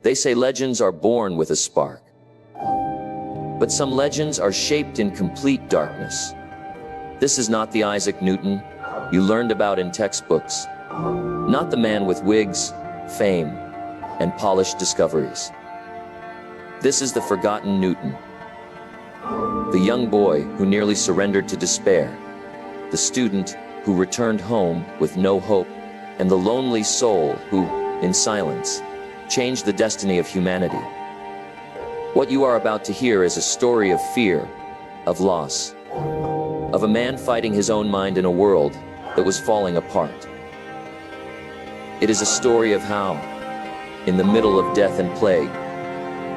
They say legends are born with a spark. But some legends are shaped in complete darkness. This is not the Isaac Newton you learned about in textbooks. Not the man with wigs, fame, and polished discoveries. This is the forgotten Newton. The young boy who nearly surrendered to despair. The student who returned home with no hope. And the lonely soul who, in silence, changed the destiny of humanity. What you are about to hear is a story of fear, of loss, of a man fighting his own mind in a world that was falling apart. It is a story of how, in the middle of death and plague,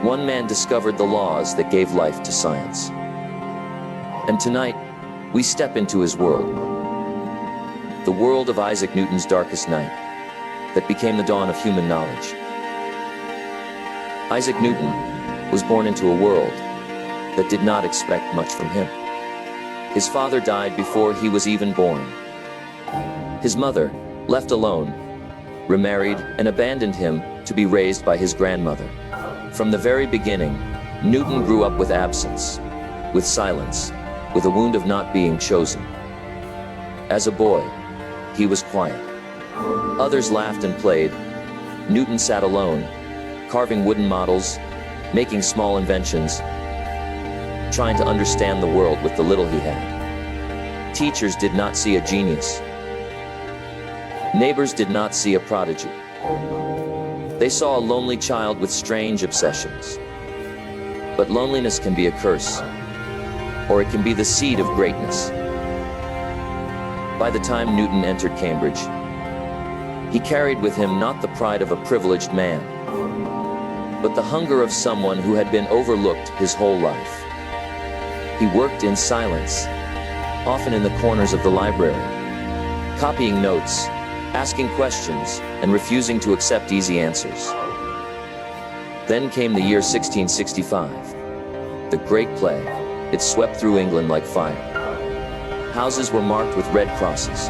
one man discovered the laws that gave life to science. And tonight, we step into his world. The world of Isaac Newton's darkest night, that became the dawn of human knowledge. Isaac Newton was born into a world that did not expect much from him. His father died before he was even born. His mother, left alone, remarried and abandoned him to be raised by his grandmother. From the very beginning, Newton grew up with absence, with silence, with a wound of not being chosen. As a boy, he was quiet. Others laughed and played. Newton sat alone, carving wooden models, making small inventions, trying to understand the world with the little he had. Teachers did not see a genius. Neighbors did not see a prodigy. They saw a lonely child with strange obsessions. But loneliness can be a curse, or it can be the seed of greatness. By the time Newton entered Cambridge, he carried with him not the pride of a privileged man, but the hunger of someone who had been overlooked his whole life. He worked in silence, often in the corners of the library, copying notes, asking questions, and refusing to accept easy answers. Then came the year 1665, the Great Plague. It swept through England like fire. Houses were marked with red crosses.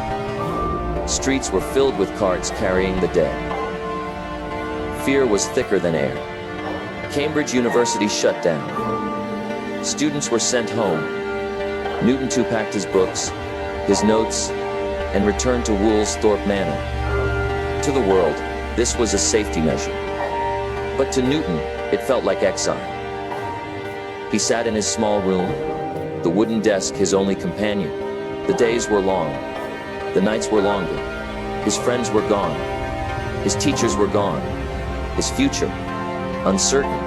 Streets were filled with carts carrying the dead. Fear was thicker than air. Cambridge University shut down. Students were sent home. Newton too packed his books, his notes, and returned to Woolsthorpe Manor. To the world, this was a safety measure. But to Newton, it felt like exile. He sat in his small room, the wooden desk his only companion. The days were long. The nights were longer. His friends were gone. His teachers were gone. His future, uncertain.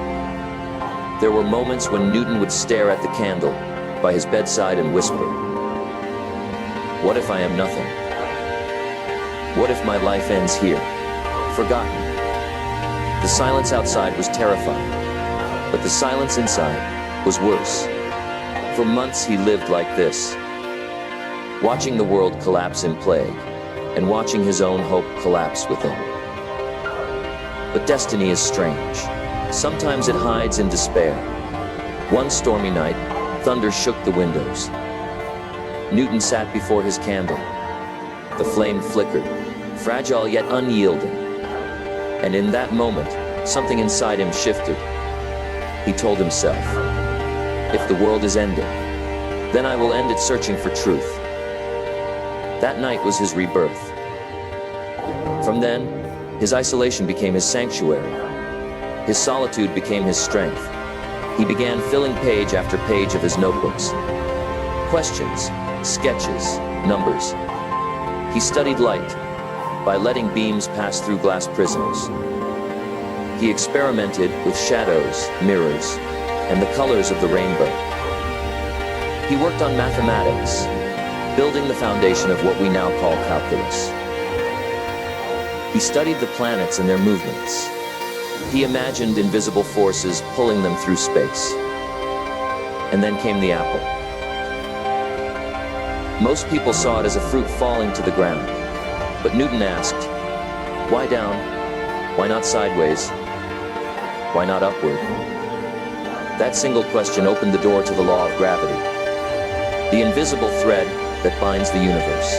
There were moments when Newton would stare at the candle by his bedside and whisper, "What if I am nothing? What if my life ends here, forgotten?" The silence outside was terrifying, but the silence inside was worse. For months he lived like this, watching the world collapse in plague, and watching his own hope collapse within. But destiny is strange. Sometimes it hides in despair. One stormy night, thunder shook the windows. Newton sat before his candle. The flame flickered, fragile yet unyielding. And in that moment, something inside him shifted. He told himself, "If the world is ending, then I will end it searching for truth." That night was his rebirth. From then, his isolation became his sanctuary. His solitude became his strength. He began filling page after page of his notebooks. Questions, sketches, numbers. He studied light by letting beams pass through glass prisms. He experimented with shadows, mirrors, and the colors of the rainbow. He worked on mathematics, building the foundation of what we now call calculus. He studied the planets and their movements. He imagined invisible forces pulling them through space. And then came the apple. Most people saw it as a fruit falling to the ground. But Newton asked, why down? Why not sideways? Why not upward? That single question opened the door to the law of gravity, the invisible thread that binds the universe.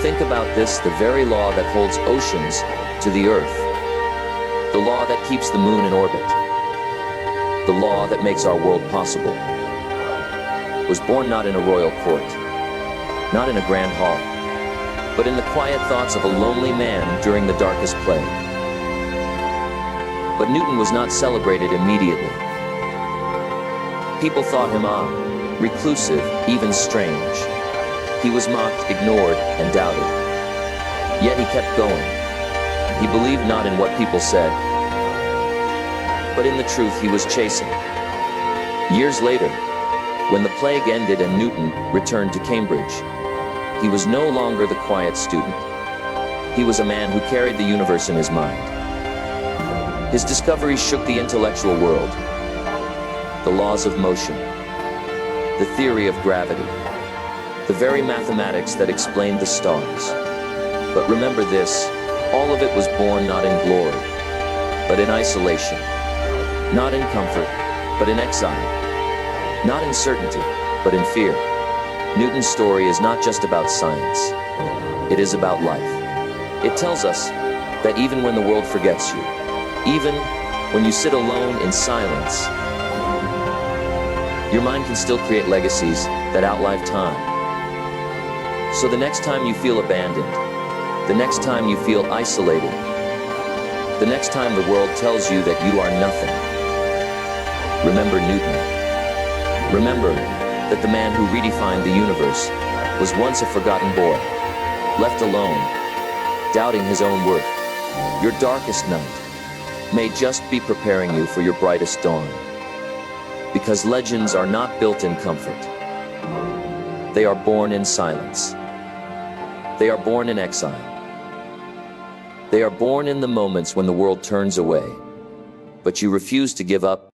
Think about this, the very law that holds oceans to the earth, the law that keeps the moon in orbit, the law that makes our world possible, was born not in a royal court, not in a grand hall, but in the quiet thoughts of a lonely man during the darkest plague. But Newton was not celebrated immediately. People thought him reclusive, even strange. He was mocked, ignored, and doubted. Yet he kept going. He believed not in what people said, but in the truth he was chasing. Years later, when the plague ended and Newton returned to Cambridge, he was no longer the quiet student. He was a man who carried the universe in his mind. His discoveries shook the intellectual world. The laws of motion, the theory of gravity, the very mathematics that explained the stars. But remember this, all of it was born not in glory, but in isolation. Not in comfort, but in exile. Not in certainty, but in fear. Newton's story is not just about science. It is about life. It tells us that even when the world forgets you, even when you sit alone in silence, your mind can still create legacies that outlive time. So the next time you feel abandoned, the next time you feel isolated, the next time the world tells you that you are nothing, remember Newton. Remember that the man who redefined the universe was once a forgotten boy, left alone, doubting his own worth. Your darkest night may just be preparing you for your brightest dawn. Because legends are not built in comfort. They are born in silence. They are born in exile. They are born in the moments when the world turns away, but you refuse to give up.